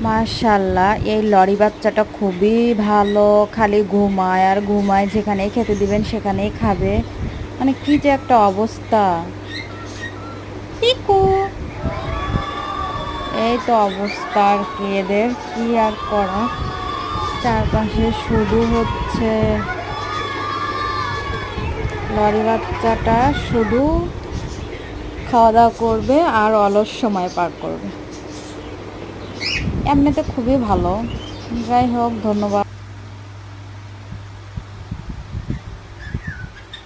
মাশাল্লাহ, এই লরি বাচ্চাটা খুবই ভালো। খালি ঘুমায় আর ঘুমায়, যেখানেই খেতে দিবেন সেখানেই খাবে। মানে কি যে একটা অবস্থা। পিকু, এই তো অবস্থা আর কি এদের, কি আর করা। চারপাশে শুধু হচ্ছে লরি বাচ্চাটা শুধু খাওয়া দাওয়া করবে আর অলস সময় পার করবে। এমনিতে খুবই ভালো। যাই হোক, ধন্যবাদ।